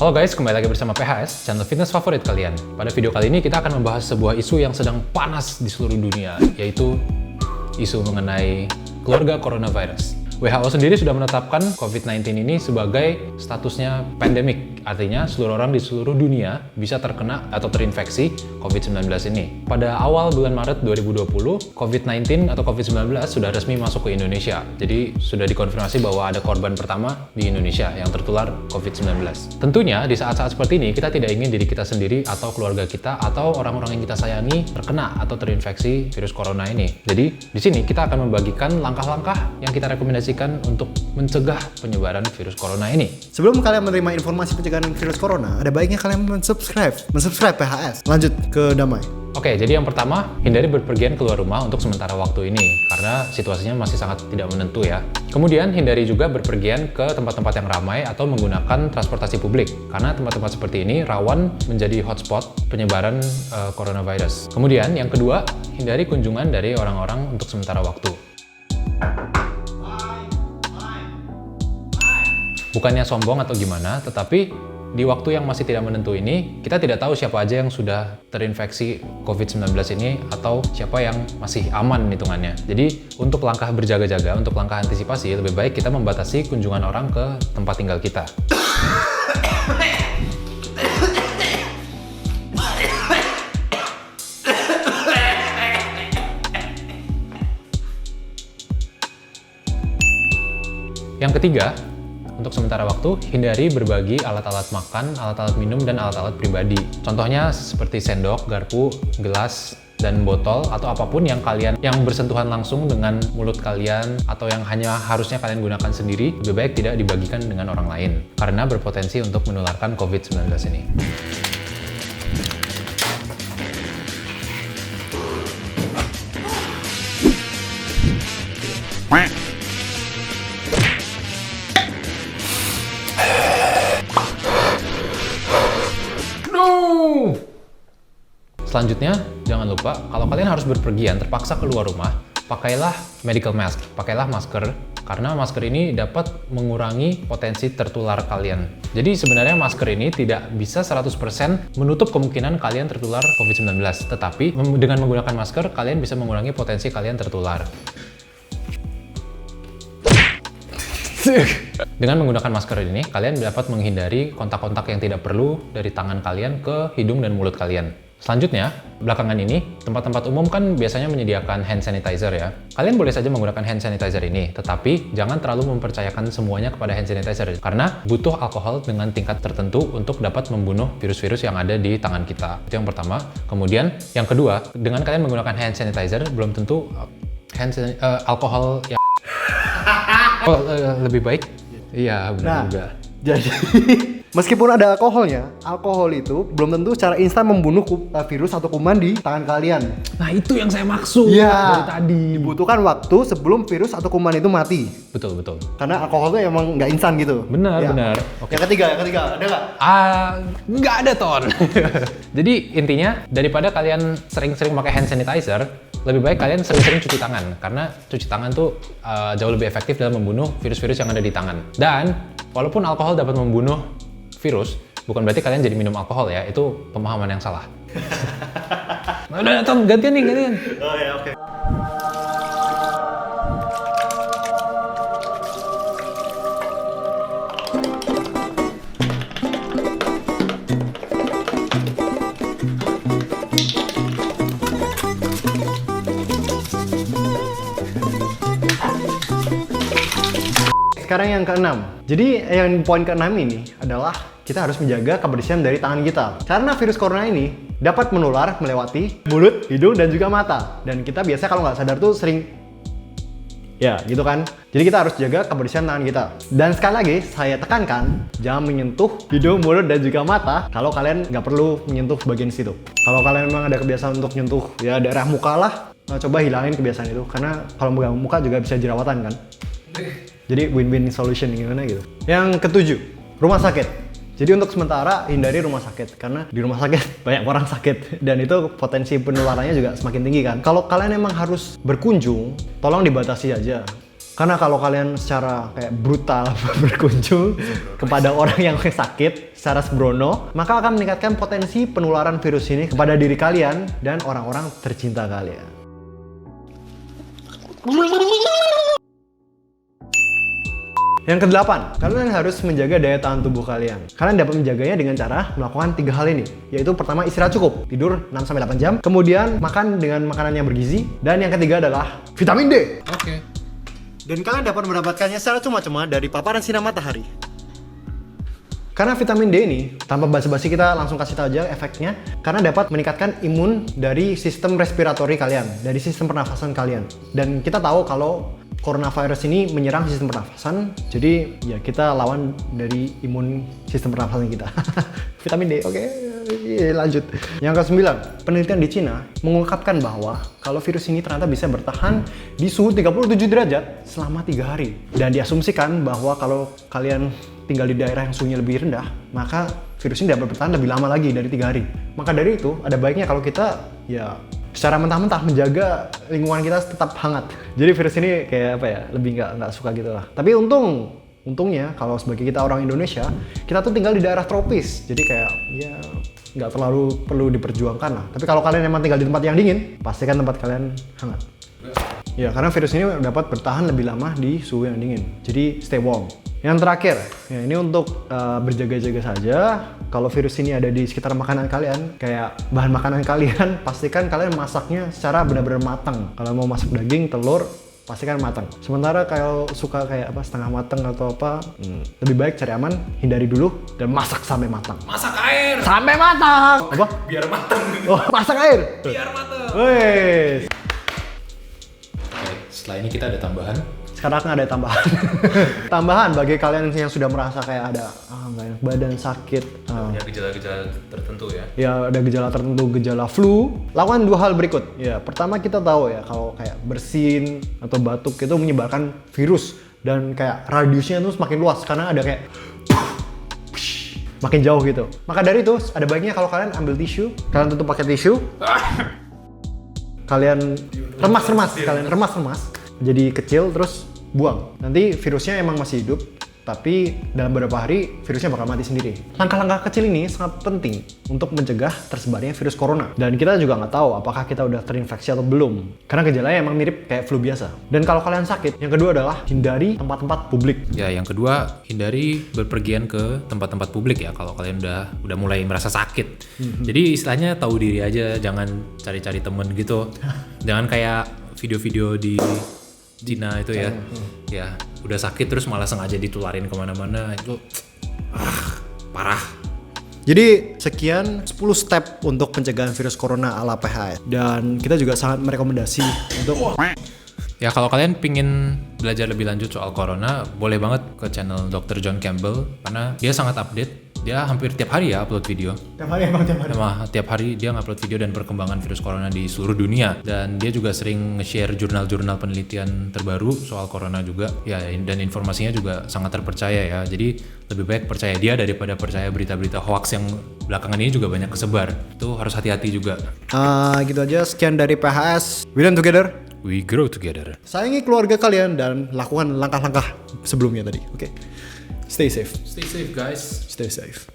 Halo guys, kembali lagi bersama PHS, channel fitness favorit kalian. Pada video kali ini kita akan membahas sebuah isu yang sedang panas di seluruh dunia, yaitu isu mengenai keluarga coronavirus. WHO sendiri sudah menetapkan COVID-19 ini sebagai statusnya pandemik, artinya seluruh orang di seluruh dunia bisa terkena atau terinfeksi COVID-19 ini. Pada awal bulan Maret 2020, COVID-19 atau COVID-19 sudah resmi masuk ke Indonesia. Jadi sudah dikonfirmasi bahwa ada korban pertama di Indonesia yang tertular COVID-19. Tentunya di saat-saat seperti ini kita tidak ingin diri kita sendiri atau keluarga kita atau orang-orang yang kita sayangi terkena atau terinfeksi virus corona ini. Jadi di sini kita akan membagikan langkah-langkah yang kita rekomendasikan untuk mencegah penyebaran virus corona ini. Sebelum kalian menerima informasi pencegahan virus corona, ada baiknya kalian mensubscribe PHS. Lanjut ke Damai. Oke, jadi yang pertama, hindari berpergian keluar rumah untuk sementara waktu ini, karena situasinya masih sangat tidak menentu ya. Kemudian, hindari juga berpergian ke tempat-tempat yang ramai atau menggunakan transportasi publik, karena tempat-tempat seperti ini rawan menjadi hotspot penyebaran coronavirus. Kemudian, yang kedua, hindari kunjungan dari orang-orang untuk sementara waktu. Bukannya sombong atau gimana, tetapi di waktu yang masih tidak menentu ini, kita tidak tahu siapa aja yang sudah terinfeksi COVID-19 ini atau siapa yang masih aman hitungannya. Jadi untuk langkah berjaga-jaga, untuk langkah antisipasi, lebih baik kita membatasi kunjungan orang ke tempat tinggal kita. Yang ketiga, untuk sementara waktu, hindari berbagi alat-alat makan, alat-alat minum, dan alat-alat pribadi. Contohnya seperti sendok, garpu, gelas, dan botol, atau apapun yang bersentuhan langsung dengan mulut kalian, atau yang hanya harusnya kalian gunakan sendiri, lebih baik tidak dibagikan dengan orang lain, karena berpotensi untuk menularkan COVID-19 ini. Selanjutnya, jangan lupa kalau kalian harus berpergian terpaksa keluar rumah, pakailah medical mask, pakailah masker, karena masker ini dapat mengurangi potensi tertular kalian. Jadi sebenarnya masker ini tidak bisa 100% menutup kemungkinan kalian tertular COVID-19, tetapi dengan menggunakan masker, kalian bisa mengurangi potensi kalian tertular. Dengan menggunakan masker ini, kalian dapat menghindari kontak-kontak yang tidak perlu dari tangan kalian ke hidung dan mulut kalian. Selanjutnya, belakangan ini, tempat-tempat umum kan biasanya menyediakan hand sanitizer ya. Kalian boleh saja menggunakan hand sanitizer ini, tetapi jangan terlalu mempercayakan semuanya kepada hand sanitizer, karena butuh alkohol dengan tingkat tertentu untuk dapat membunuh virus-virus yang ada di tangan kita. Itu yang pertama. Kemudian, yang kedua, dengan kalian menggunakan hand sanitizer, belum tentu alkohol yang lebih baik. Iya, benar juga. Jadi meskipun ada alkoholnya, alkohol itu belum tentu secara instan membunuh virus atau kuman di tangan kalian. Nah, itu yang saya maksud ya, dari tadi. Dibutuhkan waktu sebelum virus atau kuman itu mati. Betul. Karena alkohol itu emang nggak instan gitu. Benar. Oke. Yang ketiga, ada nggak? Nggak ada, Ton. Jadi intinya, daripada kalian sering-sering pakai hand sanitizer, lebih baik kalian sering-sering cuci tangan, karena cuci tangan tuh jauh lebih efektif dalam membunuh virus-virus yang ada di tangan. Dan walaupun alkohol dapat membunuh virus, bukan berarti kalian jadi minum alkohol ya, itu pemahaman yang salah. Udah, Tom, gantian. Oh ya, oke. Sekarang yang keenam. Jadi yang poin keenam ini adalah kita harus menjaga kebersihan dari tangan kita. Karena virus corona ini dapat menular melewati mulut, hidung, dan juga mata. Dan kita biasa kalau nggak sadar tuh sering ya gitu kan. Jadi kita harus jaga kebersihan tangan kita. Dan sekali lagi saya tekankan, jangan menyentuh hidung, mulut, dan juga mata kalau kalian nggak perlu menyentuh bagian situ. Kalau kalian memang ada kebiasaan untuk nyentuh ya daerah muka lah, coba hilangin kebiasaan itu. Karena kalau megang muka juga bisa jerawatan kan. Jadi win-win solution gimana gitu. Yang ketujuh, rumah sakit. Jadi untuk sementara hindari rumah sakit, karena di rumah sakit banyak orang sakit dan itu potensi penularannya juga semakin tinggi kan. Kalau kalian emang harus berkunjung, tolong dibatasi aja. Karena kalau kalian secara kayak brutal berkunjung kepada orang yang sakit secara sembrono, maka akan meningkatkan potensi penularan virus ini kepada diri kalian dan orang-orang tercinta kalian. Yang kedelapan, kalian harus menjaga daya tahan tubuh kalian. Kalian dapat menjaganya dengan cara melakukan 3 hal ini, yaitu pertama istirahat cukup, tidur 6-8 jam, kemudian makan dengan makanan yang bergizi, dan yang ketiga adalah vitamin D. Oke. Dan kalian dapat mendapatkannya secara cuma-cuma dari paparan sinar matahari. Karena vitamin D ini, tanpa basa-basi kita langsung kasih tahu aja efeknya, karena dapat meningkatkan imun dari sistem respiratori kalian, dari sistem pernafasan kalian. Dan kita tahu kalau coronavirus ini menyerang sistem pernafasan, jadi ya kita lawan dari imun sistem pernafasan kita. Vitamin D, oke. Lanjut. Yang ke-9, penelitian di Cina mengungkapkan bahwa kalau virus ini ternyata bisa bertahan di suhu 37 derajat selama 3 hari. Dan diasumsikan bahwa kalau kalian tinggal di daerah yang suhunya lebih rendah, maka virus ini dapat bertahan lebih lama lagi dari 3 hari. Maka dari itu, ada baiknya kalau kita ya secara mentah-mentah menjaga lingkungan kita tetap hangat. Jadi virus ini kayak apa ya, lebih nggak suka gitu lah. Tapi untungnya kalau sebagai kita orang Indonesia, kita tuh tinggal di daerah tropis. Jadi kayak ya nggak terlalu perlu diperjuangkan lah. Tapi kalau kalian emang tinggal di tempat yang dingin, pastikan tempat kalian hangat. Ya, karena virus ini dapat bertahan lebih lama di suhu yang dingin. Jadi stay warm. Yang terakhir, ya ini untuk berjaga-jaga saja. Kalau virus ini ada di sekitar makanan kalian, kayak bahan makanan kalian, pastikan kalian masaknya secara benar-benar matang. Kalau mau masak daging, telur, pastikan matang. Sementara kalau suka kayak apa setengah matang atau apa, lebih baik cari aman, hindari dulu dan masak sampai matang. Masak air. Sampai matang. Apa? Biar matang. Oh, masak air. Biar matang. Wes. Oke, setelah ini kita ada tambahan. Sekarang ada tambahan. Tambahan bagi kalian yang sudah merasa kayak ada nggak enak badan, sakit, Punya gejala-gejala tertentu ya. ya ada gejala tertentu, gejala flu, lakukan 2 hal berikut. Ya, pertama kita tahu ya kalau kayak bersin atau batuk itu menyebarkan virus dan kayak radiusnya itu semakin luas karena ada kayak makin jauh gitu. Maka dari itu ada baiknya kalau kalian ambil tisu, kalian tutup pakai tisu, kalian remas-remas, jadi kecil terus buang. Nanti virusnya emang masih hidup, tapi dalam beberapa hari virusnya bakal mati sendiri. Langkah-langkah kecil ini sangat penting untuk mencegah tersebarnya virus corona. Dan kita juga nggak tahu apakah kita udah terinfeksi atau belum. Karena gejalanya emang mirip kayak flu biasa. Dan kalau kalian sakit, yang kedua adalah hindari tempat-tempat publik. Ya, yang kedua, hindari berpergian ke tempat-tempat publik ya kalau kalian udah mulai merasa sakit. Jadi istilahnya tahu diri aja, jangan cari-cari temen gitu. Jangan kayak video-video di Cina itu ya. Ya, udah sakit terus malah sengaja ditularin kemana-mana, itu parah. Jadi sekian 10 step untuk pencegahan virus corona ala PHS. Dan kita juga sangat merekomendasi untuk Ya, kalau kalian pingin belajar lebih lanjut soal corona, boleh banget ke channel Dr. John Campbell karena dia sangat update. Dia hampir tiap hari ya upload video. tiap hari. Tiap hari dia ngupload video dan perkembangan virus corona di seluruh dunia. Dan dia juga sering nge-share jurnal-jurnal penelitian terbaru soal corona juga. Ya, dan informasinya juga sangat terpercaya ya. Jadi lebih baik percaya dia daripada percaya berita-berita hoax yang belakangan ini juga banyak kesebar. Itu harus hati-hati juga. Gitu aja, sekian dari PHS. We learn together. We grow together. Sayangi keluarga kalian dan lakukan langkah-langkah sebelumnya tadi. Oke. Stay safe. Stay safe guys. Stay safe.